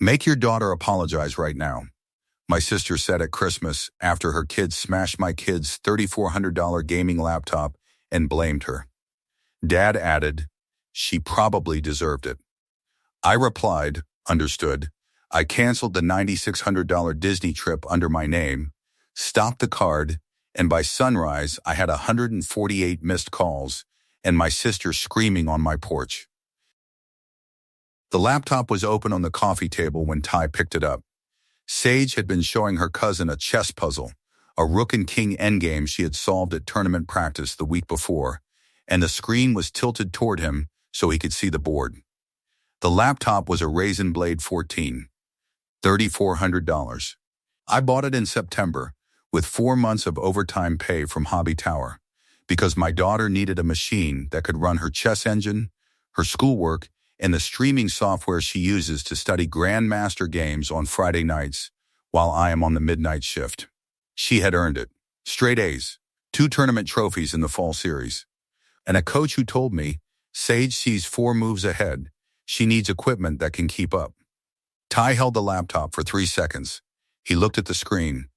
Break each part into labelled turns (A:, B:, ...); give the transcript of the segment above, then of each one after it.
A: Make your daughter apologize right now, my sister said at Christmas after her kids smashed my kid's $3,400 gaming laptop and blamed her. Dad added, she probably deserved it. I replied, understood. I canceled the $9,600 Disney trip under my name, stopped the card, and by sunrise I had 148 missed calls and my sister screaming on my porch. The laptop was open on the coffee table when Ty picked it up. Sage had been showing her cousin a chess puzzle, a rook and king endgame she had solved at tournament practice the week before, and the screen was tilted toward him so he could see the board. The laptop was a Ryzen Blade 14, $3,400. I bought it in September, with 4 months of overtime pay from Hobby Tower, because my daughter needed a machine that could run her chess engine, her schoolwork, and the streaming software she uses to study Grandmaster games on Friday nights while I am on the midnight shift. She had earned it. Straight A's, 2 tournament trophies in the fall series. And a coach who told me, Sage sees 4 moves ahead. She needs equipment that can keep up. Ty held the laptop for 3 seconds. He looked at the screen.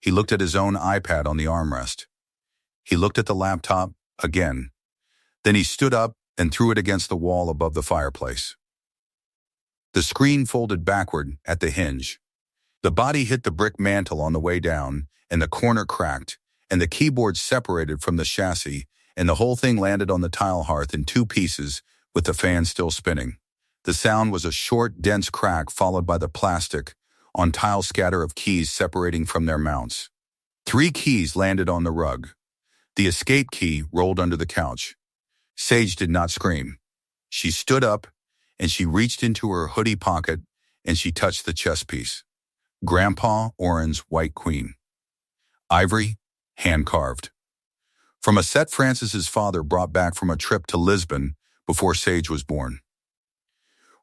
A: He looked at his own iPad on the armrest. He looked at the laptop again. Then he stood up and threw it against the wall above the fireplace. The screen folded backward at the hinge. The body hit the brick mantle on the way down, and the corner cracked, and the keyboard separated from the chassis, and the whole thing landed on the tile hearth in 2 pieces with the fan still spinning. The sound was a short, dense crack followed by the plastic on tile scatter of keys separating from their mounts. 3 keys landed on the rug. The escape key rolled under the couch. Sage did not scream. She stood up, and she reached into her hoodie pocket, and she touched the chess piece. Grandpa Oren's White Queen. Ivory, hand-carved. From a set Francis's father brought back from a trip to Lisbon before Sage was born.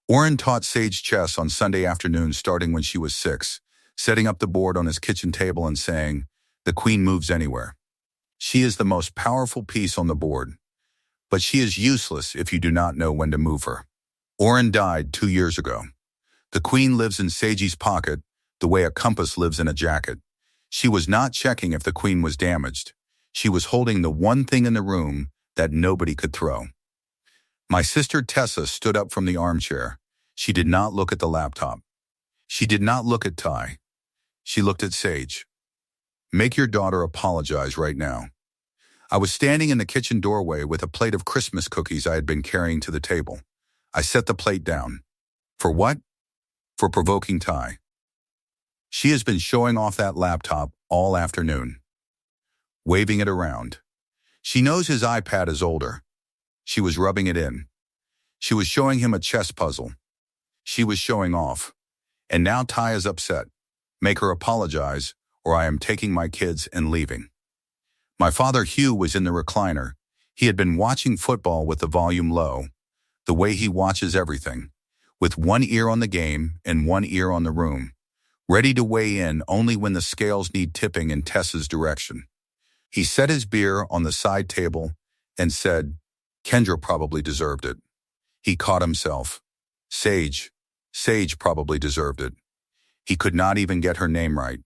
A: Oren taught Sage chess on Sunday afternoons starting when she was 6, setting up the board on his kitchen table and saying, "The queen moves anywhere. She is the most powerful piece on the board, but she is useless if you do not know when to move her." Oren died 2 years ago. The queen lives in Sage's pocket the way a compass lives in a jacket. She was not checking if the queen was damaged. She was holding the one thing in the room that nobody could throw. My sister Tessa stood up from the armchair. She did not look at the laptop. She did not look at Ty. She looked at Sage. Make your daughter apologize right now. I was standing in the kitchen doorway with a plate of Christmas cookies I had been carrying to the table. I set the plate down. For what? For provoking Ty. She has been showing off that laptop all afternoon, waving it around. She knows his iPad is older. She was rubbing it in. She was showing him a chess puzzle. She was showing off. And now Ty is upset. Make her apologize, or I am taking my kids and leaving. My father Hugh was in the recliner. He had been watching football with the volume low, the way he watches everything, with one ear on the game and one ear on the room, ready to weigh in only when the scales need tipping in Tessa's direction. He set his beer on the side table and said, Kendra probably deserved it. He caught himself. Sage probably deserved it. He could not even get her name right.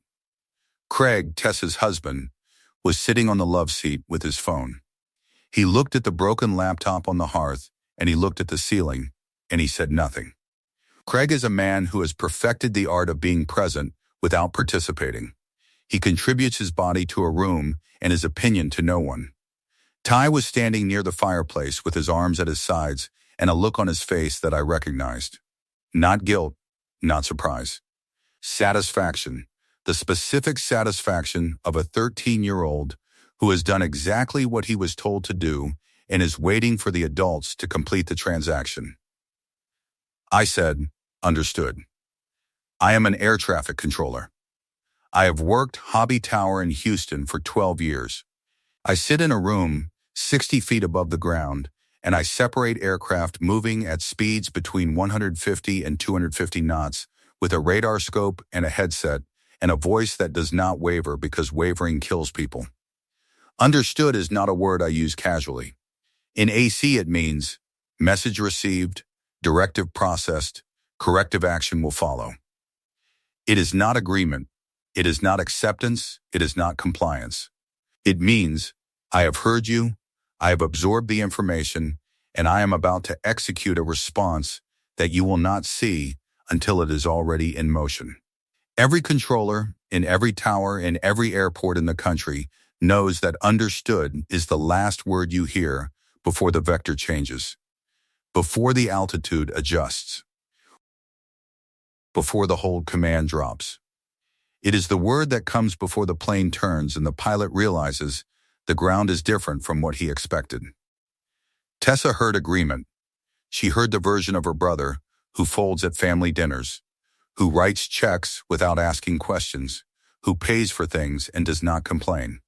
A: Craig, Tessa's husband, was sitting on the love seat with his phone. He looked at the broken laptop on the hearth, and he looked at the ceiling, and he said nothing. Craig is a man who has perfected the art of being present without participating. He contributes his body to a room and his opinion to no one. Ty was standing near the fireplace with his arms at his sides and a look on his face that I recognized. Not guilt, not surprise. Satisfaction, the specific satisfaction of a 13-year-old who has done exactly what he was told to do and is waiting for the adults to complete the transaction. I said, understood. I am an air traffic controller. I have worked Hobby Tower in Houston for 12 years. I sit in a room 60 feet above the ground, and I separate aircraft moving at speeds between 150 and 250 knots with a radar scope and a headset and a voice that does not waver because wavering kills people. Understood is not a word I use casually. In AC it means message received, directive processed, corrective action will follow. It is not agreement. It is not acceptance. It is not compliance. It means, I have heard you, I have absorbed the information, and I am about to execute a response that you will not see until it is already in motion. Every controller, in every tower, in every airport in the country, knows that understood is the last word you hear before the vector changes, before the altitude adjusts, before the hold command drops. It is the word that comes before the plane turns and the pilot realizes the ground is different from what he expected. Tessa heard agreement. She heard the version of her brother who folds at family dinners, who writes checks without asking questions, who pays for things and does not complain.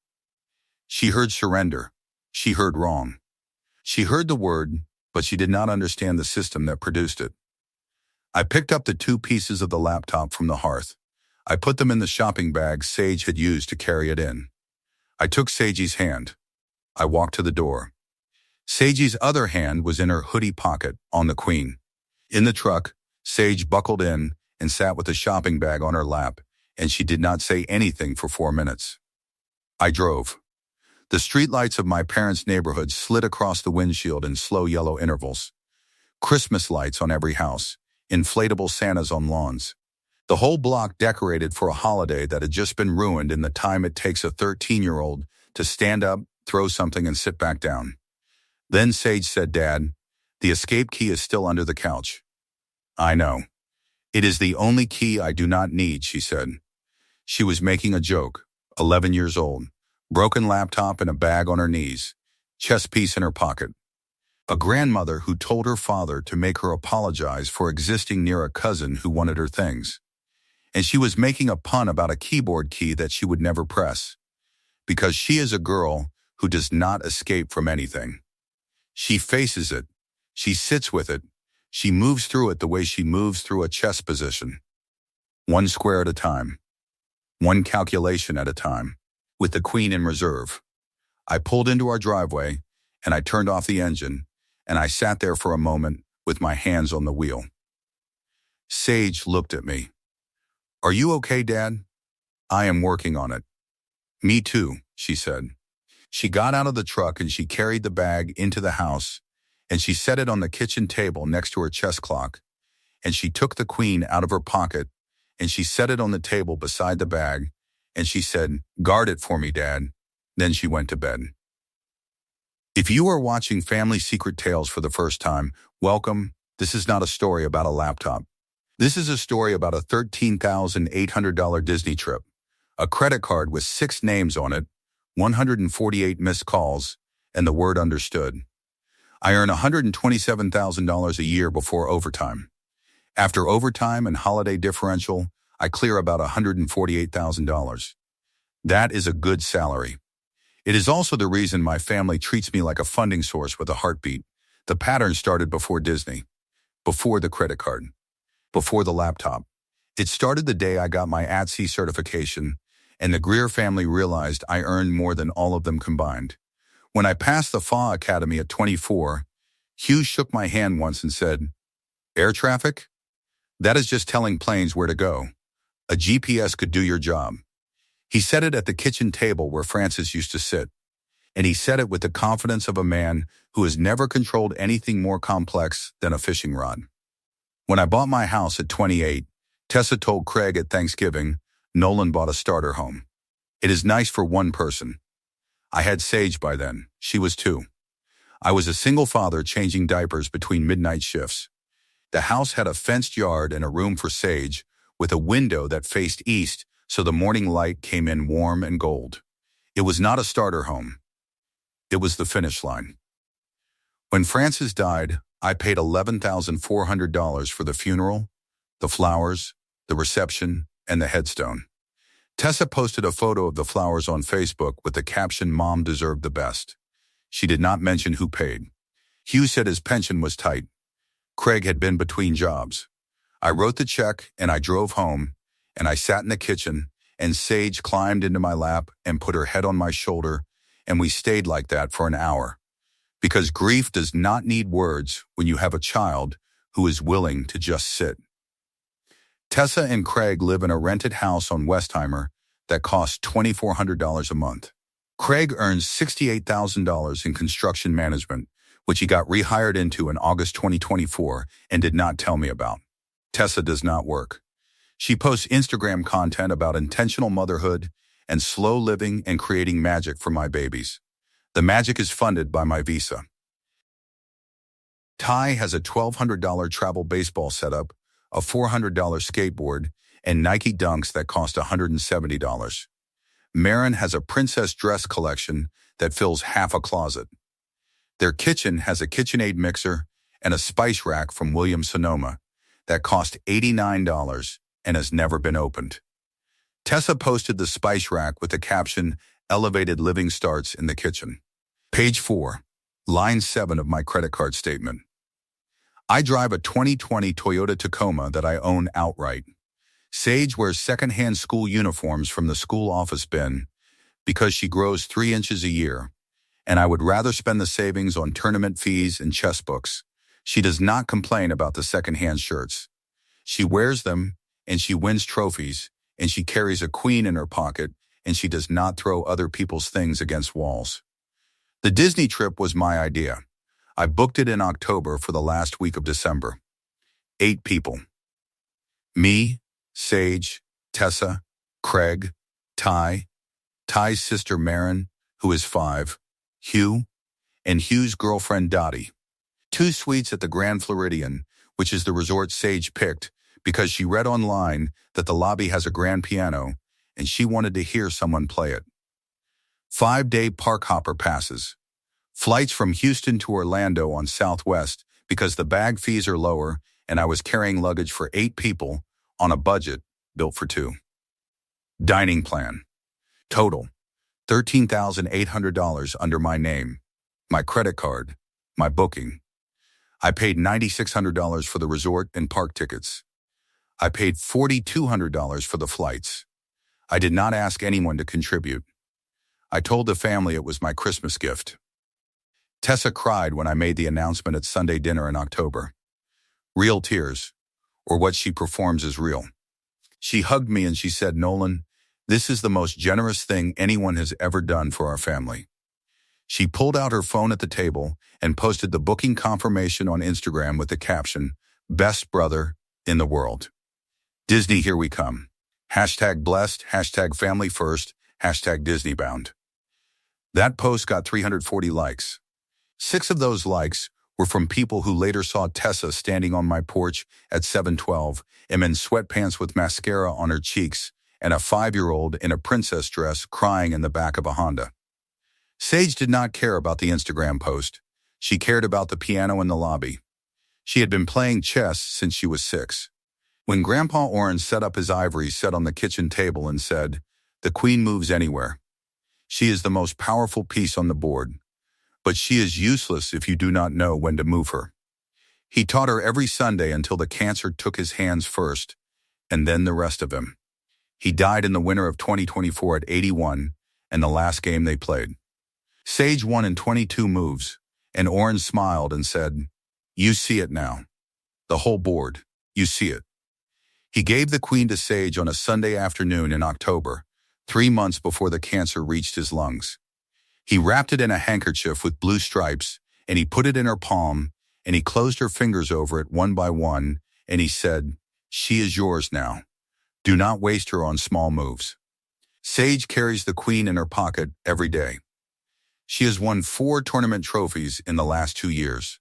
A: She heard surrender. She heard wrong. She heard the word, but she did not understand the system that produced it. I picked up the 2 pieces of the laptop from the hearth. I put them in the shopping bag Sage had used to carry it in. I took Sage's hand. I walked to the door. Sage's other hand was in her hoodie pocket on the Queen. In the truck, Sage buckled in and sat with the shopping bag on her lap, and she did not say anything for 4 minutes. I drove. The streetlights of my parents' neighborhood slid across the windshield in slow yellow intervals. Christmas lights on every house, inflatable Santas on lawns. The whole block decorated for a holiday that had just been ruined in the time it takes a 13-year-old to stand up, throw something, and sit back down. Then Sage said, "Dad, the escape key is still under the couch." "I know. It is the only key I do not need," she said. She was making a joke, 11 years old, broken laptop in a bag on her knees, chess piece in her pocket. A grandmother who told her father to make her apologize for existing near a cousin who wanted her things. And she was making a pun about a keyboard key that she would never press, because she is a girl who does not escape from anything. She faces it, she sits with it, she moves through it the way she moves through a chess position. 1 square at a time, 1 calculation at a time, with the Queen in reserve. I pulled into our driveway, and I turned off the engine, and I sat there for a moment with my hands on the wheel. Sage looked at me. "Are you okay, Dad?" "I am working on it." "Me too," she said. She got out of the truck and she carried the bag into the house, and she set it on the kitchen table next to her chess clock, and she took the Queen out of her pocket, and she set it on the table beside the bag, and she said, "Guard it for me, Dad." Then she went to bed. If you are watching Family Secret Tales for the first time, welcome. This is not a story about a laptop. This is a story about a $13,800 Disney trip, a credit card with 6 names on it, 148 missed calls, and the word understood. I earn $127,000 a year before overtime. After overtime and holiday differential, I clear about $148,000. That is a good salary. It is also the reason my family treats me like a funding source with a heartbeat. The pattern started before Disney, before the credit card, before the laptop. It started the day I got my ATC certification, and the Greer family realized I earned more than all of them combined. When I passed the FA Academy at 24, Hugh shook my hand once and said, "Air traffic? That is just telling planes where to go. A GPS could do your job." He said it at the kitchen table where Francis used to sit, and he said it with the confidence of a man who has never controlled anything more complex than a fishing rod. When I bought my house at 28, Tessa told Craig at Thanksgiving, Nolan bought a starter home. It is nice for 1 person. I had Sage by then. She was 2. I was a single father changing diapers between midnight shifts. The house had a fenced yard and a room for Sage, with a window that faced east so the morning light came in warm and gold. It was not a starter home. It was the finish line. When Francis died, I paid $11,400 for the funeral, the flowers, the reception, and the headstone. Tessa posted a photo of the flowers on Facebook with the caption, "Mom deserved the best." She did not mention who paid. Hugh said his pension was tight. Craig had been between jobs. I wrote the check and I drove home, and I sat in the kitchen, and Sage climbed into my lap and put her head on my shoulder, and we stayed like that for an hour. Because grief does not need words when you have a child who is willing to just sit. Tessa and Craig live in a rented house on Westheimer that costs $2,400 a month. Craig earns $68,000 in construction management, which he got rehired into in August 2024 and did not tell me about. Tessa does not work. She posts Instagram content about intentional motherhood and slow living and creating magic for my babies. The magic is funded by my visa. Ty has a $1,200 travel baseball setup, a $400 skateboard, and Nike Dunks that cost $170. Marin has a princess dress collection that fills half a closet. Their kitchen has a KitchenAid mixer and a spice rack from Williams-Sonoma that cost $89 and has never been opened. Tessa posted the spice rack with the caption, "Elevated living starts in the kitchen." Page 4, line 7 of my credit card statement. I drive a 2020 Toyota Tacoma that I own outright. Sage wears secondhand school uniforms from the school office bin because she grows 3 inches a year, and I would rather spend the savings on tournament fees and chess books. She does not complain about the secondhand shirts. She wears them, and she wins trophies, and she carries a queen in her pocket, and she does not throw other people's things against walls. The Disney trip was my idea. I booked it in October for the last week of December. 8 people. Me, Sage, Tessa, Craig, Ty, Ty's sister Marin, who is 5, Hugh, and Hugh's girlfriend Dottie. 2 suites at the Grand Floridian, which is the resort Sage picked because she read online that the lobby has a grand piano and she wanted to hear someone play it. 5-day park hopper passes. Flights from Houston to Orlando on Southwest because the bag fees are lower and I was carrying luggage for 8 people on a budget built for 2. Dining plan. Total, $13,800 under my name, my credit card, my booking. I paid $9,600 for the resort and park tickets. I paid $4,200 for the flights. I did not ask anyone to contribute. I told the family it was my Christmas gift. Tessa cried when I made the announcement at Sunday dinner in October. Real tears, or what she performs is real. She hugged me and she said, "Nolan, this is the most generous thing anyone has ever done for our family." She pulled out her phone at the table and posted the booking confirmation on Instagram with the caption, "Best brother in the world. Disney, here we come. #blessed, #family first, #Disneybound." That post got 340 likes. 6 of those likes were from people who later saw Tessa standing on my porch at 7:12 and in sweatpants with mascara on her cheeks and a 5-year-old in a princess dress crying in the back of a Honda. Sage did not care about the Instagram post. She cared about the piano in the lobby. She had been playing chess since she was 6. When Grandpa Oren set up his ivory set on the kitchen table and said, "The queen moves anywhere. She is the most powerful piece on the board, but she is useless if you do not know when to move her." He taught her every Sunday until the cancer took his hands first, and then the rest of him. He died in the winter of 2024 at 81, and the last game they played. Sage won in 22 moves, and Oren smiled and said, "You see it now. The whole board, you see it." He gave the queen to Sage on a Sunday afternoon in October, 3 months before the cancer reached his lungs. He wrapped it in a handkerchief with blue stripes, and he put it in her palm, and he closed her fingers over it one by one, and he said, "She is yours now. Do not waste her on small moves." Sage carries the queen in her pocket every day. She has won 4 tournament trophies in the last 2 years.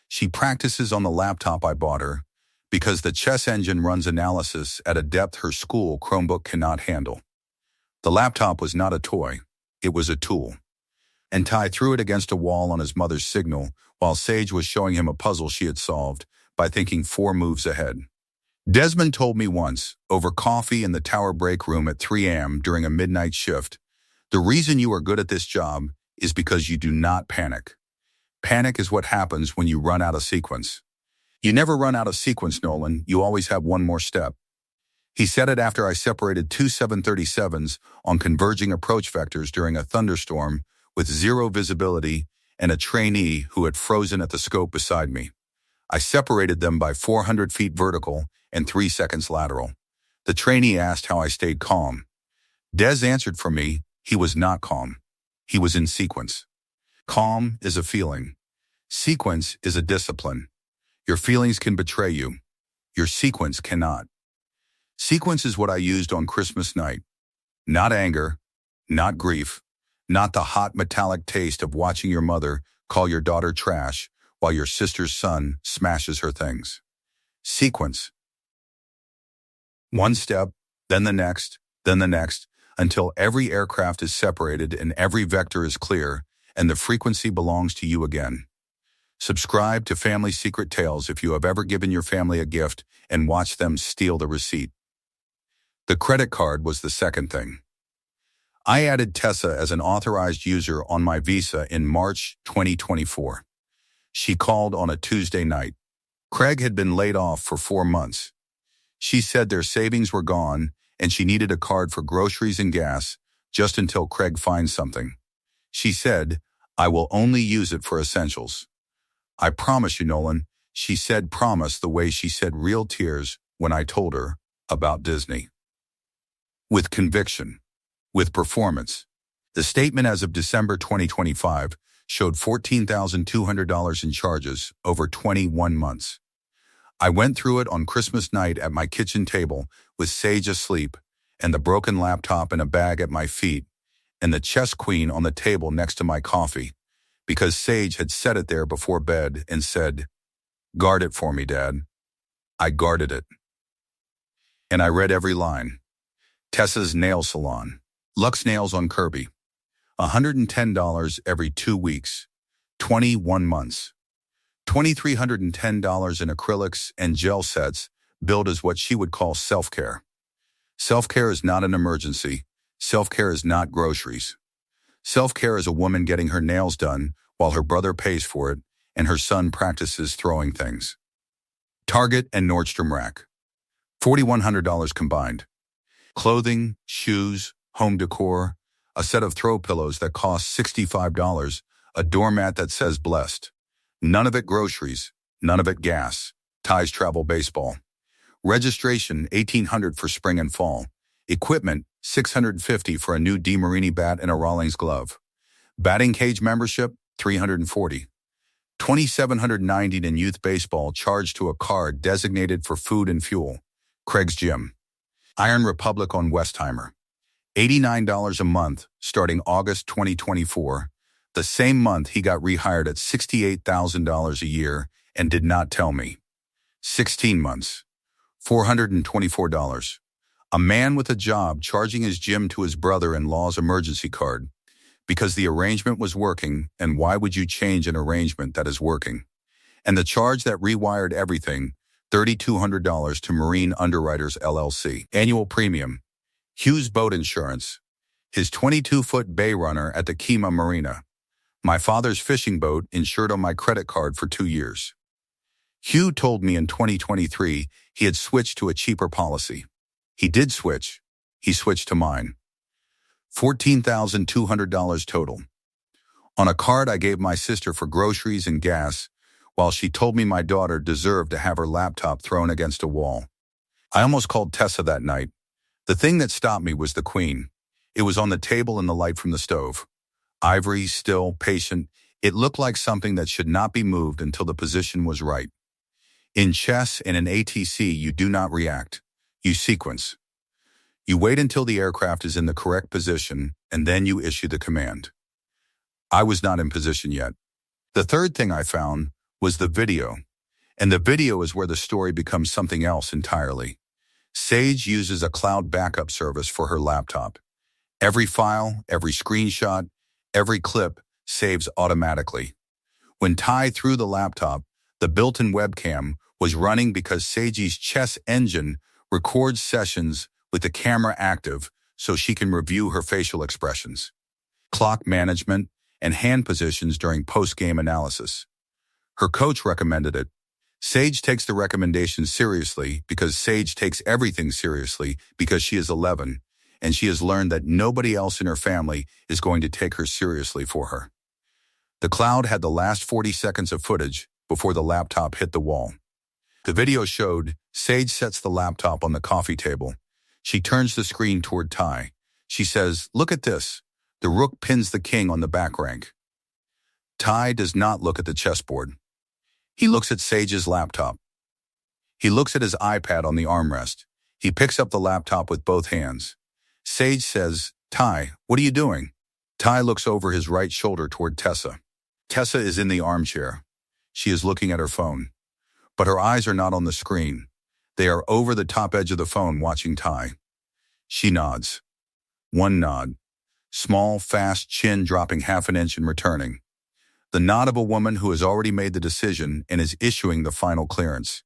A: She practices on the laptop I bought her because the chess engine runs analysis at a depth her school Chromebook cannot handle. The laptop was not a toy, it was a tool. And Ty threw it against a wall on his mother's signal while Sage was showing him a puzzle she had solved by thinking 4 moves ahead. Desmond told me once, over coffee in the tower break room at 3 a.m. during a midnight shift, "The reason you are good at this job is because you do not panic. Panic is what happens when you run out of sequence. You never run out of sequence, Nolan. You always have one more step." He said it after I separated 2 737s on converging approach vectors during a thunderstorm with 0 visibility and a trainee who had frozen at the scope beside me. I separated them by 400 feet vertical and 3 seconds lateral. The trainee asked how I stayed calm. Des answered for me, he was not calm. He was in sequence. Calm is a feeling. Sequence is a discipline. Your feelings can betray you. Your sequence cannot. Sequence is what I used on Christmas night. Not anger, not grief, not the hot metallic taste of watching your mother call your daughter trash while your sister's son smashes her things. Sequence. One step, then the next, until every aircraft is separated and every vector is clear, and the frequency belongs to you again. Subscribe to Family Secret Tales if you have ever given your family a gift and watched them steal the receipt. The credit card was the second thing. I added Tessa as an authorized user on my Visa in March 2024. She called on a Tuesday night. Craig had been laid off for 4 months. She said their savings were gone and she needed a card for groceries and gas just until Craig finds something. She said, "I will only use it for essentials." "I promise you, Nolan," she said promise the way she said real tears when I told her about Disney. With conviction. With performance. The statement as of December 2025 showed $14,200 in charges over 21 months. I went through it on Christmas night at my kitchen table with Sage asleep and the broken laptop in a bag at my feet and the chess queen on the table next to my coffee because Sage had set it there before bed and said, "Guard it for me, Dad." I guarded it. And I read every line. Tessa's Nail Salon. Lux Nails on Kirby. $110 every 2 weeks. 21 months. $2,310 in acrylics and gel sets billed as what she would call self-care. Self-care is not an emergency. Self-care is not groceries. Self-care is a woman getting her nails done while her brother pays for it and her son practices throwing things. Target and Nordstrom Rack. $4,100 combined. Clothing, shoes, home decor, a set of throw pillows that cost $65, a doormat that says blessed. None of it groceries, none of it gas. Ties Travel Baseball. Registration $1,800 for spring and fall. Equipment $650 for a new DeMarini bat and a Rawlings glove. Batting cage membership $340. $2,790 in youth baseball charged to a card designated for food and fuel. Craig's Gym. Iron Republic on Westheimer. $89 a month starting August 2024. The same month he got rehired at $68,000 a year and did not tell me. 16 months. $424. A man with a job charging his gym to his brother-in-law's emergency card because the arrangement was working, and why would you change an arrangement that is working? And the charge that rewired everything, $3,200 to Marine Underwriters LLC. Annual premium. Hughes Boat Insurance. His 22-foot bay runner at the Kima Marina. My father's fishing boat insured on my credit card for 2 years. Hugh told me in 2023 he had switched to a cheaper policy. He did switch. He switched to mine. $14,200 total. On a card I gave my sister for groceries and gas, while she told me my daughter deserved to have her laptop thrown against a wall. I almost called Tessa that night. The thing that stopped me was the queen. It was on the table in the light from the stove. Ivory, still, patient, it looked like something that should not be moved until the position was right. In chess and in ATC, you do not react. You sequence. You wait until the aircraft is in the correct position, and then you issue the command. I was not in position yet. The third thing I found was the video. And the video is where the story becomes something else entirely. Sage uses a cloud backup service for her laptop. Every file, every screenshot, every clip saves automatically. When tied through the laptop, the built-in webcam was running because Sagey's chess engine records sessions with the camera active so she can review her facial expressions, clock management, and hand positions during post-game analysis. Her coach recommended it. Sage takes the recommendation seriously because Sage takes everything seriously because she is 11, and she has learned that nobody else in her family is going to take her seriously for her. The cloud had the last 40 seconds of footage before the laptop hit the wall. The video showed Sage sets the laptop on the coffee table. She turns the screen toward Ty. She says, "Look at this." The rook pins the king on the back rank. Ty does not look at the chessboard. He looks at Sage's laptop. He looks at his iPad on the armrest. He picks up the laptop with both hands. Sage says, "Ty, what are you doing?" Ty looks over his right shoulder toward Tessa. Tessa is in the armchair. She is looking at her phone. But her eyes are not on the screen. They are over the top edge of the phone watching Ty. She nods. One nod. Small, fast chin dropping half an inch and returning. The nod of a woman who has already made the decision and is issuing the final clearance.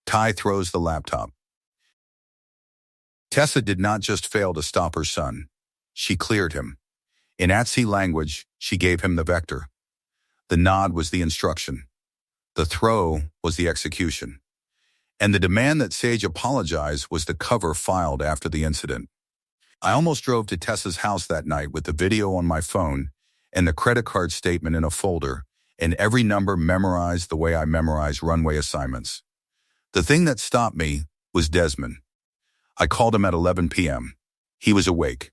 A: Ty throws the laptop. Tessa did not just fail to stop her son. She cleared him. In ATSI language, she gave him the vector. The nod was the instruction. The throw was the execution. And the demand that Sage apologize was the cover filed after the incident. I almost drove to Tessa's house that night with the video on my phone and the credit card statement in a folder, and every number memorized the way I memorize runway assignments. The thing that stopped me was Desmond. I called him at 11 p.m. He was awake.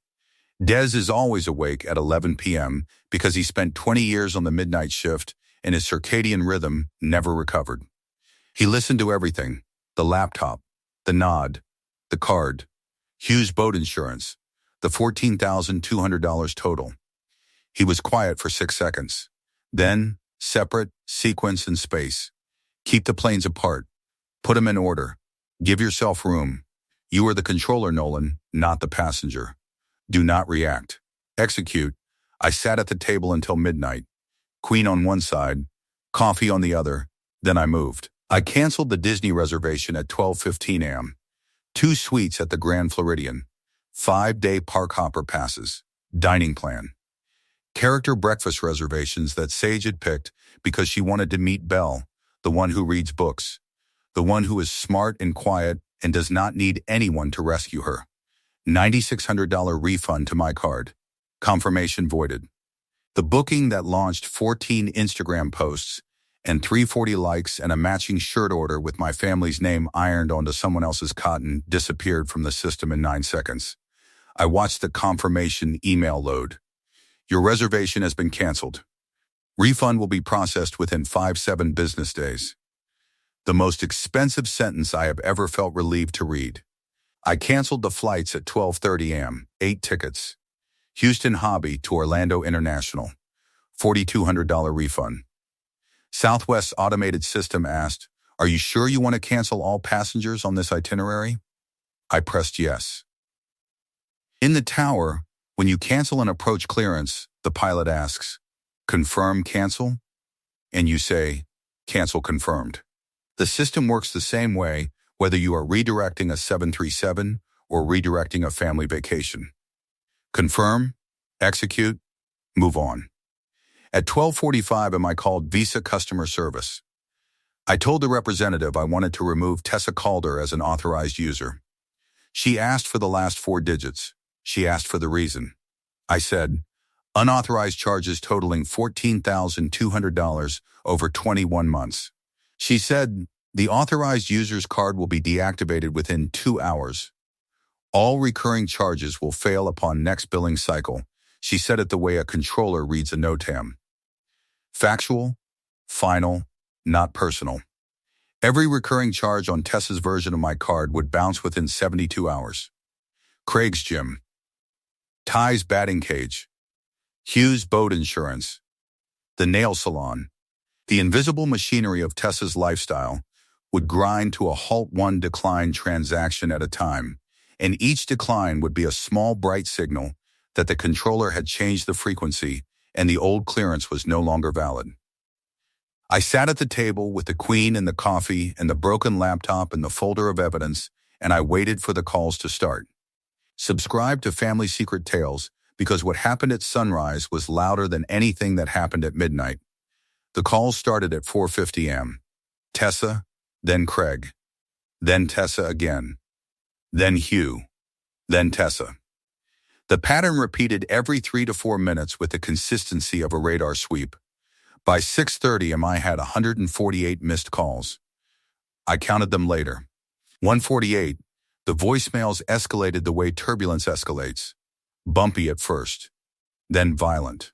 A: Des is always awake at 11 p.m. because he spent 20 years on the midnight shift and his circadian rhythm never recovered. He listened to everything: the laptop, the nod, the card, Hugh's boat insurance, the $14,200 total. He was quiet for 6 seconds. Then, separate, sequence, and space. Keep the planes apart. Put them in order. Give yourself room. You are the controller, Nolan, not the passenger. Do not react. Execute. I sat at the table until midnight. Queen on one side, coffee on the other. Then I moved. I canceled the Disney reservation at 12:15 a.m. 2 suites at the Grand Floridian. 5-day park hopper passes. Dining plan. Character breakfast reservations that Sage had picked because she wanted to meet Belle, the one who reads books. The one who is smart and quiet and does not need anyone to rescue her. $9,600 refund to my card. Confirmation voided. The booking that launched 14 Instagram posts and 340 likes and a matching shirt order with my family's name ironed onto someone else's cotton disappeared from the system in 9 seconds. I watched the confirmation email load. Your reservation has been canceled. Refund will be processed within 5-7 business days. The most expensive sentence I have ever felt relieved to read. I canceled the flights at 12:30 a.m., 8 tickets. Houston Hobby to Orlando International, $4,200 refund. Southwest's automated system asked, "Are you sure you want to cancel all passengers on this itinerary?" I pressed yes. In the tower, when you cancel an approach clearance, the pilot asks, "Confirm cancel?" And you say, "Cancel confirmed." The system works the same way whether you are redirecting a 737 or redirecting a family vacation. Confirm, execute, move on. At 12:45 am I called Visa Customer Service. I told the representative I wanted to remove Tessa Calder as an authorized user. She asked for the last 4 digits. She asked for the reason. I said, unauthorized charges totaling $14,200 over 21 months. She said, the authorized user's card will be deactivated within 2 hours. All recurring charges will fail upon next billing cycle. She said it the way a controller reads a NOTAM. Factual, final, not personal. Every recurring charge on Tessa's version of my card would bounce within 72 hours. Craig's gym. Ty's batting cage. Hugh's boat insurance. The nail salon. The invisible machinery of Tessa's lifestyle would grind to a halt, one decline transaction at a time, and each decline would be a small bright signal that the controller had changed the frequency and the old clearance was no longer valid. I sat at the table with the queen and the coffee and the broken laptop and the folder of evidence, and I waited for the calls to start. Subscribe to Family Secret Tales because what happened at sunrise was louder than anything that happened at midnight. The calls started at 4:50 a.m. Tessa, then Craig, then Tessa again, then Hugh, then Tessa. The pattern repeated every 3 to 4 minutes with the consistency of a radar sweep. By 6:30 I had 148 missed calls. I counted them later. 148. The voicemails escalated the way turbulence escalates. Bumpy at first, then violent.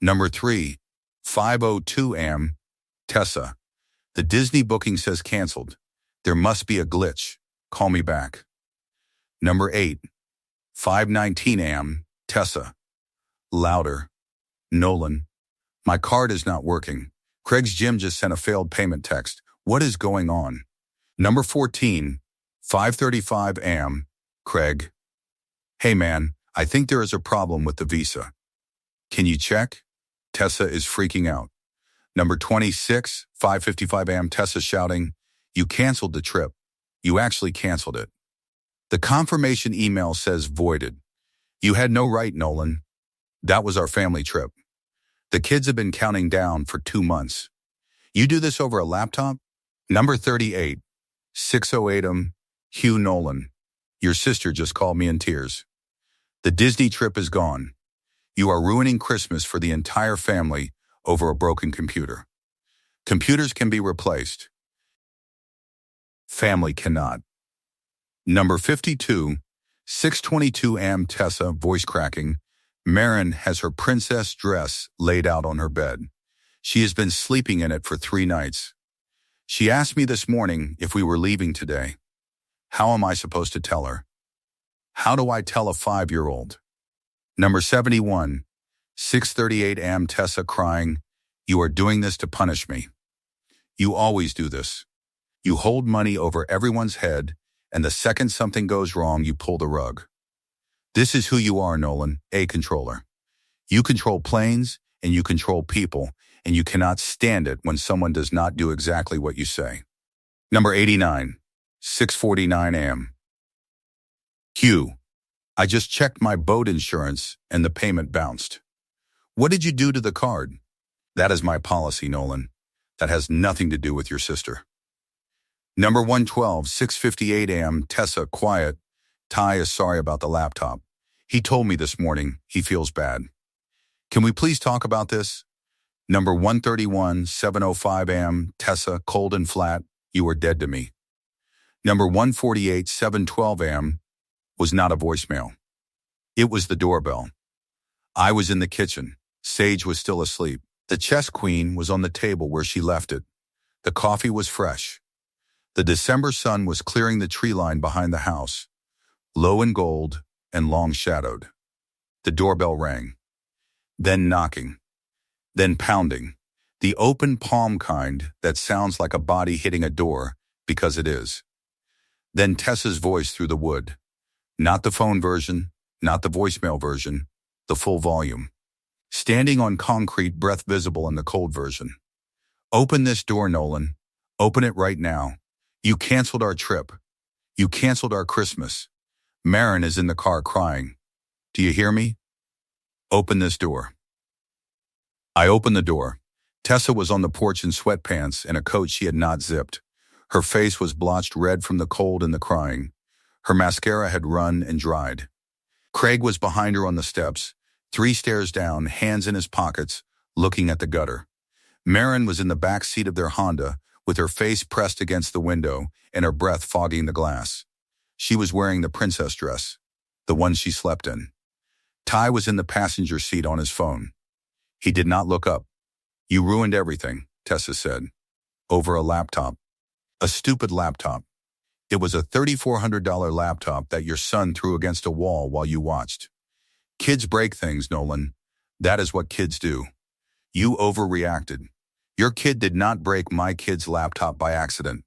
A: Number 3. 5:02 a.m. Tessa. The Disney booking says canceled. There must be a glitch. Call me back. Number 8. 5:19 a.m. Tessa. Louder. Nolan. My card is not working. Craig's gym just sent a failed payment text. What is going on? Number 14. 5:35 a.m. Craig. Hey man, I think there is a problem with the visa. Can you check? Tessa is freaking out. Number 26. 5:55 a.m. Tessa shouting, you canceled the trip. You actually canceled it. The confirmation email says voided. You had no right, Nolan. That was our family trip. The kids have been counting down for 2 months. You do this over a laptop? Number 38. 6:08 a.m. Hugh Nolan. Your sister just called me in tears. The Disney trip is gone. You are ruining Christmas for the entire family over a broken computer. Computers can be replaced. Family cannot. Number 52. 6:22 a.m. Tessa, voice cracking. Marin has her princess dress laid out on her bed. She has been sleeping in it for 3 nights. She asked me this morning if we were leaving today. How am I supposed to tell her? How do I tell a 5-year-old? Number 71. 6:38 a.m. Tessa crying, you are doing this to punish me. You always do this. You hold money over everyone's head, and the second something goes wrong, you pull the rug. This is who you are, Nolan, a controller. You control planes, and you control people, and you cannot stand it when someone does not do exactly what you say. Number 89. 6:49 a.m. Hugh, I just checked my boat insurance, and the payment bounced. What did you do to the card? That is my policy, Nolan. That has nothing to do with your sister. Number 112, 6:58 a.m. Tessa, quiet. Ty is sorry about the laptop. He told me this morning he feels bad. Can we please talk about this? Number 131, 7:05 a.m. Tessa, cold and flat. You are dead to me. Number 148, 7:12 a.m. was not a voicemail. It was the doorbell. I was in the kitchen. Sage was still asleep. The chess queen was on the table where she left it. The coffee was fresh. The December sun was clearing the tree line behind the house, low and gold and long shadowed. The doorbell rang. Then knocking. Then pounding. The open palm kind that sounds like a body hitting a door, because it is. Then Tessa's voice through the wood. Not the phone version, not the voicemail version, the full volume. Standing on concrete, breath visible in the cold version. Open this door, Nolan. Open it right now. You canceled our trip. You canceled our Christmas. Marin is in the car crying. Do you hear me? Open this door. I opened the door. Tessa was on the porch in sweatpants and a coat she had not zipped. Her face was blotched red from the cold and the crying. Her mascara had run and dried. Craig was behind her on the steps, 3 stairs down, hands in his pockets, looking at the gutter. Marin was in the back seat of their Honda, with her face pressed against the window and her breath fogging the glass. She was wearing the princess dress, the one she slept in. Ty was in the passenger seat on his phone. He did not look up. You ruined everything, Tessa said. Over a laptop. A stupid laptop. It was a $3,400 laptop that your son threw against a wall while you watched. Kids break things, Nolan. That is what kids do. You overreacted. Your kid did not break my kid's laptop by accident.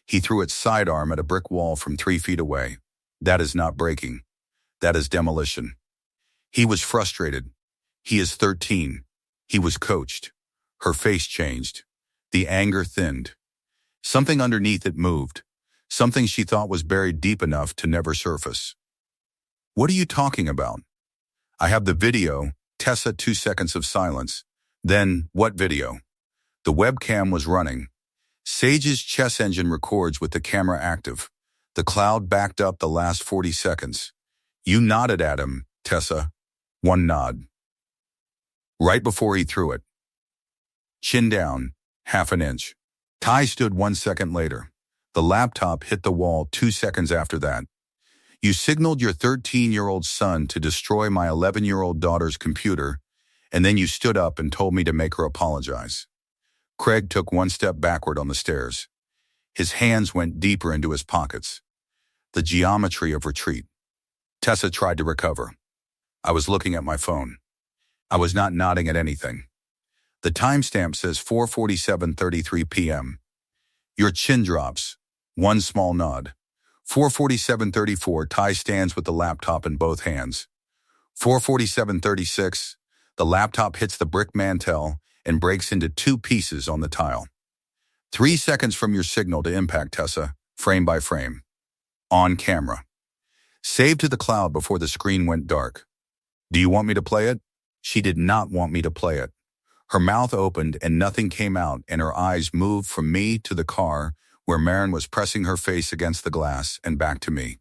A: He threw its sidearm at a brick wall from 3 feet away. That is not breaking. That is demolition. He was frustrated. He is 13. He was coached. Her face changed. The anger thinned. Something underneath it moved. Something she thought was buried deep enough to never surface. What are you talking about? I have the video. Tessa, 2 seconds of silence. Then, what video? The webcam was running. Sage's chess engine records with the camera active. The cloud backed up the last 40 seconds. You nodded at him, Tessa. 1 nod. Right before he threw it. Chin down, 1/2 inch. Ty stood 1 second later. The laptop hit the wall 2 seconds after that. You signaled your 13-year-old son to destroy my 11-year-old daughter's computer, and then you stood up and told me to make her apologize. Craig took one step backward on the stairs. His hands went deeper into his pockets. The geometry of retreat. Tessa tried to recover. I was looking at my phone. I was not nodding at anything. The timestamp says 4:47:33 p.m. Your chin drops. One small nod. 4:47:34, Ty stands with the laptop in both hands. 4:47:36, the laptop hits the brick mantel and breaks into 2 pieces on the tile. 3 seconds from your signal to impact, Tessa, frame by frame. On camera. Saved to the cloud before the screen went dark. Do you want me to play it? She did not want me to play it. Her mouth opened and nothing came out, and her eyes moved from me to the car where Maren was pressing her face against the glass and back to me.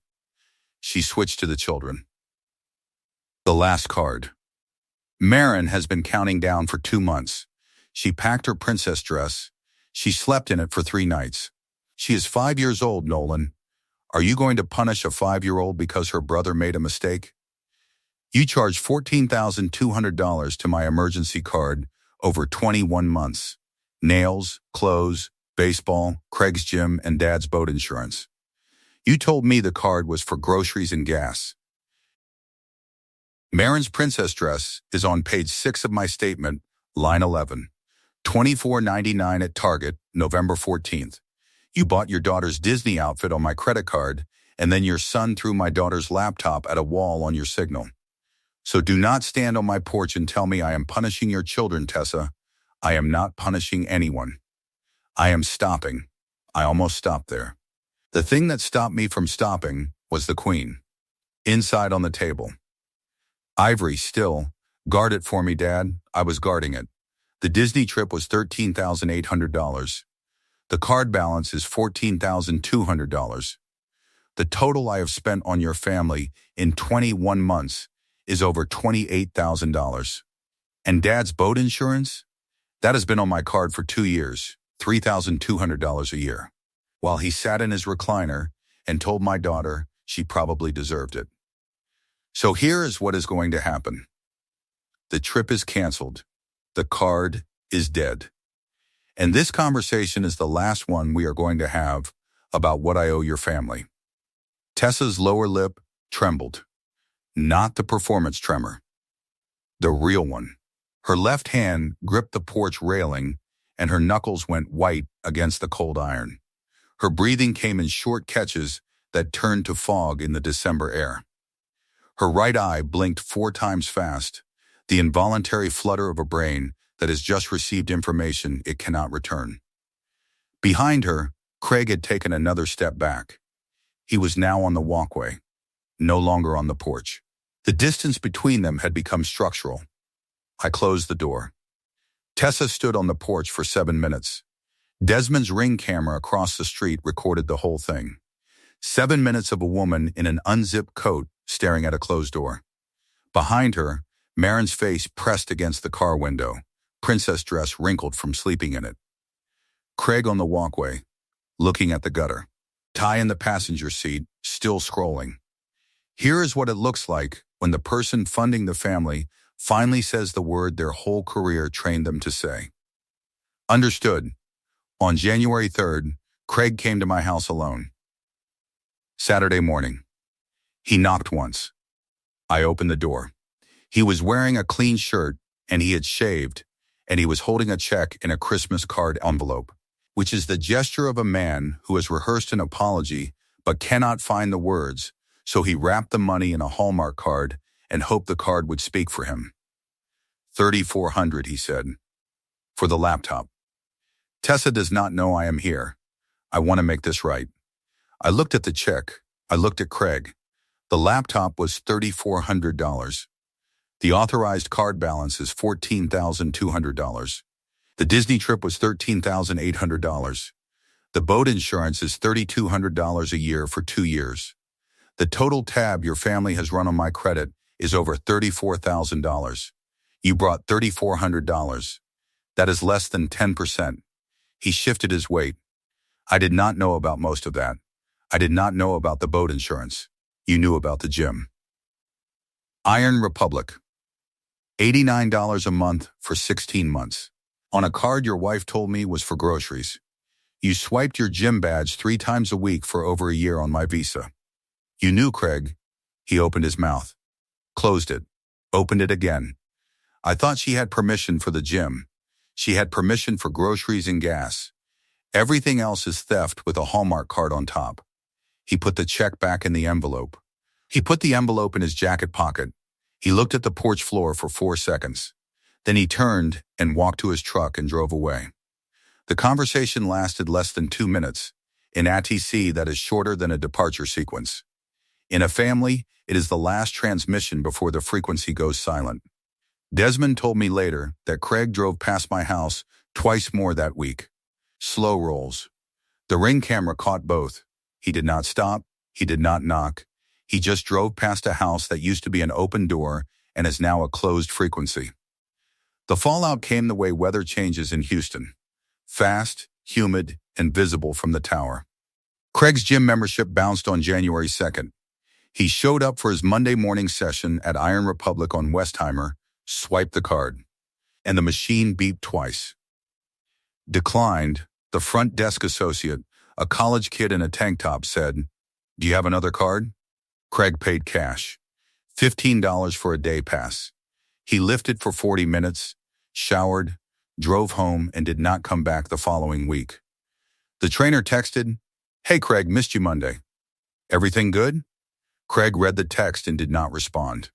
A: She switched to the children. The last card. Maren has been counting down for 2 months. She packed her princess dress. She slept in it for 3 nights. She is 5 years old, Nolan. Are you going to punish a 5-year-old because her brother made a mistake? You charged $14,200 to my emergency card over 21 months. Nails, clothes, baseball, Craig's gym, and Dad's boat insurance. You told me the card was for groceries and gas. Maren's princess dress is on page 6 of my statement, line 11. $24.99 at Target, November 14th. You bought your daughter's Disney outfit on my credit card, and then your son threw my daughter's laptop at a wall on your signal. So do not stand on my porch and tell me I am punishing your children, Tessa. I am not punishing anyone. I am stopping. I almost stopped there. The thing that stopped me from stopping was the Queen. Inside on the table. Ivory, still. Guard it for me, Dad. I was guarding it. The Disney trip was $13,800. The card balance is $14,200. The total I have spent on your family in 21 months is over $28,000. And Dad's boat insurance? That has been on my card for 2 years, $3,200 a year. While he sat in his recliner and told my daughter she probably deserved it. So here is what is going to happen. The trip is canceled. The card is dead. And this conversation is the last one we are going to have about what I owe your family. Tessa's lower lip trembled. Not the performance tremor. The real one. Her left hand gripped the porch railing and her knuckles went white against the cold iron. Her breathing came in short catches that turned to fog in the December air. Her right eye blinked 4 times fast, the involuntary flutter of a brain that has just received information it cannot return. Behind her, Craig had taken another step back. He was now on the walkway, no longer on the porch. The distance between them had become structural. I closed the door. Tessa stood on the porch for 7 minutes. Desmond's Ring camera across the street recorded the whole thing. 7 minutes of a woman in an unzipped coat staring at a closed door. Behind her, Maren's face pressed against the car window, princess dress wrinkled from sleeping in it. Craig on the walkway, looking at the gutter. Ty in the passenger seat, still scrolling. Here is what it looks like when the person funding the family finally says the word their whole career trained them to say. Understood. On January 3rd, Craig came to my house alone. Saturday morning. He knocked once. I opened the door. He was wearing a clean shirt, and he had shaved, and he was holding a check in a Christmas card envelope, which is the gesture of a man who has rehearsed an apology but cannot find the words, so he wrapped the money in a Hallmark card and hoped the card would speak for him. $3,400, he said. For the laptop. Tessa does not know I am here. I want to make this right. I looked at the check. I looked at Craig. The laptop was $3,400. The authorized card balance is $14,200. The Disney trip was $13,800. The boat insurance is $3,200 a year for 2 years. The total tab your family has run on my credit is over $34,000. You brought $3,400. That is less than 10%. He shifted his weight. I did not know about most of that. I did not know about the boat insurance. You knew about the gym. Iron Republic. $89 a month for 16 months. On a card your wife told me was for groceries. You swiped your gym badge 3 times a week for over a year on my Visa. You knew, Craig. He opened his mouth. Closed it. Opened it again. I thought she had permission for the gym. She had permission for groceries and gas. Everything else is theft with a Hallmark card on top. He put the check back in the envelope. He put the envelope in his jacket pocket. He looked at the porch floor for 4 seconds. Then he turned and walked to his truck and drove away. The conversation lasted less than 2 minutes. In ATC, that is shorter than a departure sequence. In a family, it is the last transmission before the frequency goes silent. Desmond told me later that Craig drove past my house twice more that week. Slow rolls. The Ring camera caught both. He did not stop. He did not knock. He just drove past a house that used to be an open door and is now a closed frequency. The fallout came the way weather changes in Houston. Fast, humid, and visible from the tower. Craig's gym membership bounced on January 2nd. He showed up for his Monday morning session at Iron Republic on Westheimer, swiped the card, and the machine beeped twice. Declined. The front desk associate, a college kid in a tank top, said, "Do you have another card?" Craig paid cash. $15 for a day pass. He lifted for 40 minutes, showered, drove home, and did not come back the following week. The trainer texted, "Hey Craig, missed you Monday. Everything good?" Craig read the text and did not respond.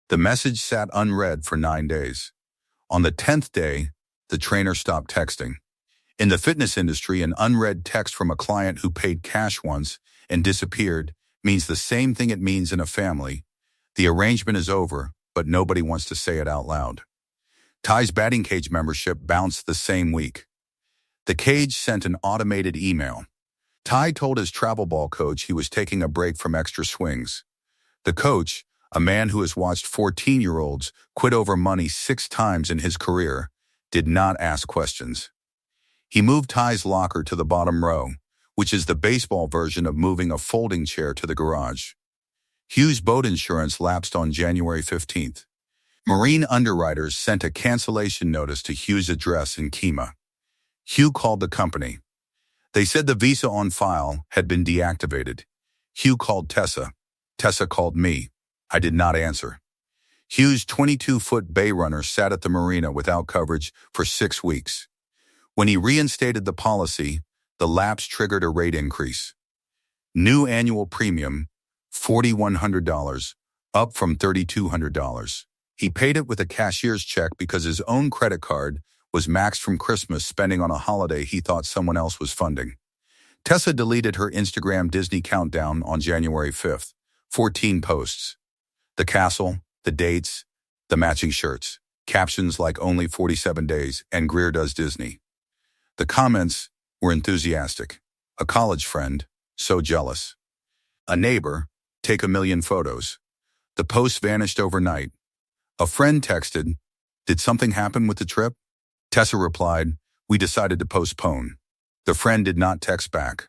A: The message sat unread for 9 days. On the 10th day, the trainer stopped texting. In the fitness industry, an unread text from a client who paid cash once and disappeared means the same thing it means in a family. The arrangement is over, but nobody wants to say it out loud. Ty's batting cage membership bounced the same week. The cage sent an automated email. Ty told his travel ball coach he was taking a break from extra swings. The coach, a man who has watched 14-year-olds quit over money 6 times in his career, did not ask questions. He moved Ty's locker to the bottom row, which is the baseball version of moving a folding chair to the garage. Hugh's boat insurance lapsed on January 15th. Marine underwriters sent a cancellation notice to Hugh's address in Kemah. Hugh called the company. They said the visa on file had been deactivated. Hugh called Tessa. Tessa called me. I did not answer. Hugh's 22-foot bay runner sat at the marina without coverage for 6 weeks. When he reinstated the policy, the lapse triggered a rate increase. New annual premium, $4,100, up from $3,200. He paid it with a cashier's check because his own credit card was maxed from Christmas spending on a holiday he thought someone else was funding. Tessa deleted her Instagram Disney countdown on January 5th. 14 posts. The castle, the dates, the matching shirts, captions like "only 47 days" and "Greer does Disney." The comments were enthusiastic. A college friend, "so jealous." A neighbor, "take a million photos." The post vanished overnight. A friend texted, "Did something happen with the trip?" Tessa replied, "We decided to postpone." The friend did not text back.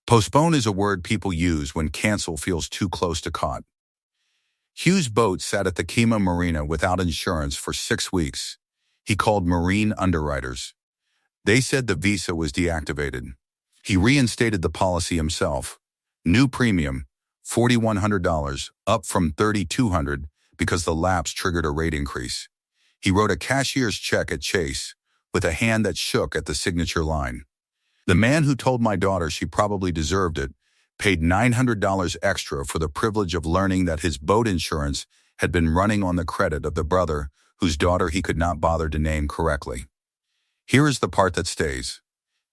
A: Postpone is a word people use when cancel feels too close to caught. Hugh's boat sat at the Kemah Marina without insurance for 6 weeks. He called marine underwriters. They said the visa was deactivated. He reinstated the policy himself. New premium, $4,100, up from $3,200 because the lapse triggered a rate increase. He wrote a cashier's check at Chase with a hand that shook at the signature line. The man who told my daughter she probably deserved it paid $900 extra for the privilege of learning that his boat insurance had been running on the credit of the brother whose daughter he could not bother to name correctly. Here is the part that stays.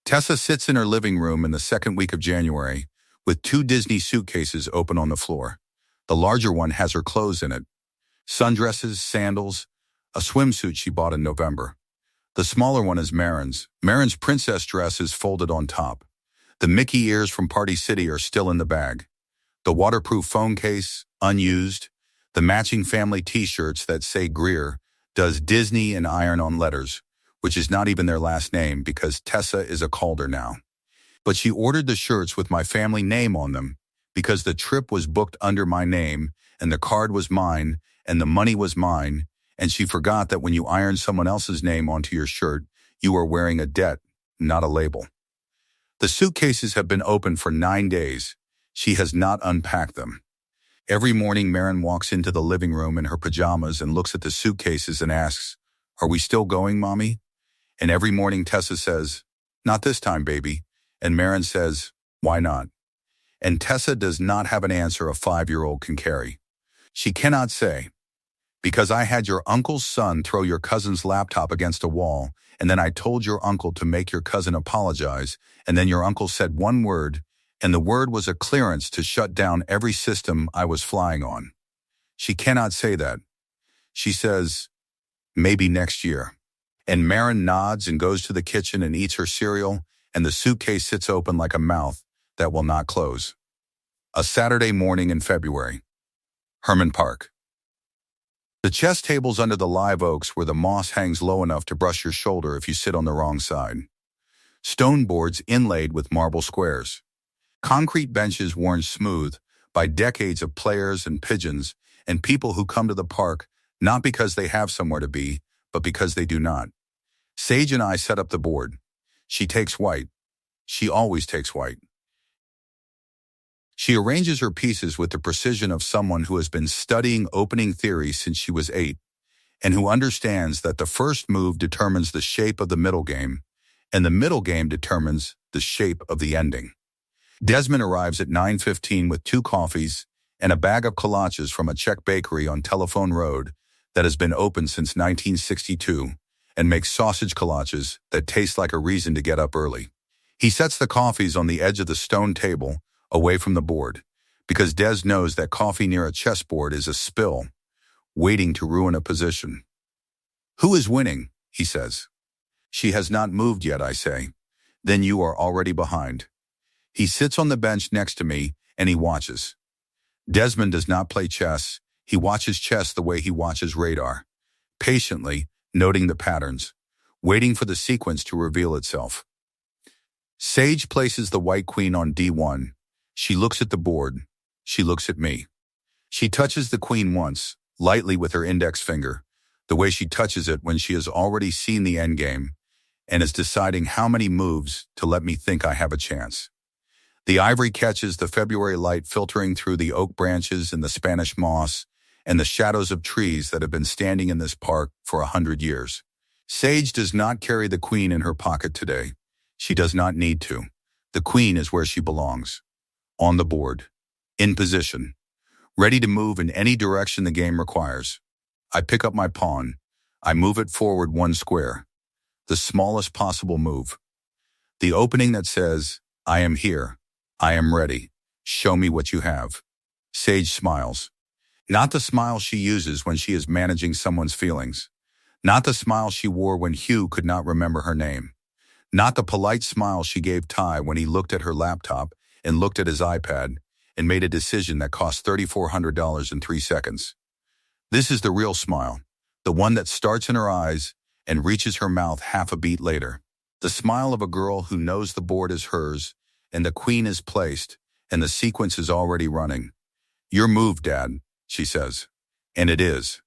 A: Tessa sits in her living room in the second week of January with 2 Disney suitcases open on the floor. The larger one has her clothes in it. Sundresses, sandals, a swimsuit she bought in November. The smaller one is Marin's. Marin's princess dress is folded on top. The Mickey ears from Party City are still in the bag. The waterproof phone case, unused. The matching family t-shirts that say Greer does Disney in iron-on letters, which is not even their last name because Tessa is a Calder now. But she ordered the shirts with my family name on them because the trip was booked under my name and the card was mine and the money was mine, and she forgot that when you iron someone else's name onto your shirt, you are wearing a debt, not a label. The suitcases have been open for 9 days. She has not unpacked them. Every morning, Marin walks into the living room in her pajamas and looks at the suitcases and asks, "Are we still going, Mommy?" And every morning Tessa says, "Not this time, baby." And Marin says, "Why not?" And Tessa does not have an answer a 5-year-old can carry. She cannot say, "Because I had your uncle's son throw your cousin's laptop against a wall, and then I told your uncle to make your cousin apologize, and then your uncle said one word, and the word was a clearance to shut down every system I was flying on." She cannot say that. She says, "Maybe next year." And Marin nods and goes to the kitchen and eats her cereal, and the suitcase sits open like a mouth that will not close. A Saturday morning in February. Herman Park. The chess table's under the live oaks where the moss hangs low enough to brush your shoulder if you sit on the wrong side. Stone boards inlaid with marble squares. Concrete benches worn smooth by decades of players and pigeons and people who come to the park not because they have somewhere to be, but because they do not. Sage and I set up the board. She takes white. She always takes white. She arranges her pieces with the precision of someone who has been studying opening theory since she was 8, and who understands that the first move determines the shape of the middle game, and the middle game determines the shape of the ending. Desmond arrives at 9:15 with 2 coffees and a bag of kolaches from a Czech bakery on Telephone Road that has been open since 1962 and makes sausage kolaches that taste like a reason to get up early. He sets the coffees on the edge of the stone table away from the board because Des knows that coffee near a chessboard is a spill waiting to ruin a position. "Who is winning?" he says. "She has not moved yet," I say. "Then you are already behind." He sits on the bench next to me and he watches. Desmond does not play chess. He watches chess the way he watches radar, patiently noting the patterns, waiting for the sequence to reveal itself. Sage places the white queen on D1. She looks at the board. She looks at me. She touches the queen once, lightly with her index finger, the way she touches it when she has already seen the endgame and is deciding how many moves to let me think I have a chance. The ivory catches the February light filtering through the oak branches and the Spanish moss and the shadows of trees that have been standing in this park for 100 years. Sage does not carry the queen in her pocket today. She does not need to. The queen is where she belongs. On the board. In position. Ready to move in any direction the game requires. I pick up my pawn. I move it forward 1 square. The smallest possible move. The opening that says, "I am here. I am ready. Show me what you have." Sage smiles. Not the smile she uses when she is managing someone's feelings. Not the smile she wore when Hugh could not remember her name. Not the polite smile she gave Ty when he looked at her laptop and looked at his iPad and made a decision that cost $3,400 in 3 seconds. This is the real smile, the one that starts in her eyes and reaches her mouth half a beat later. The smile of a girl who knows the board is hers and the queen is placed and the sequence is already running. "Your move, Dad," she says. And it is.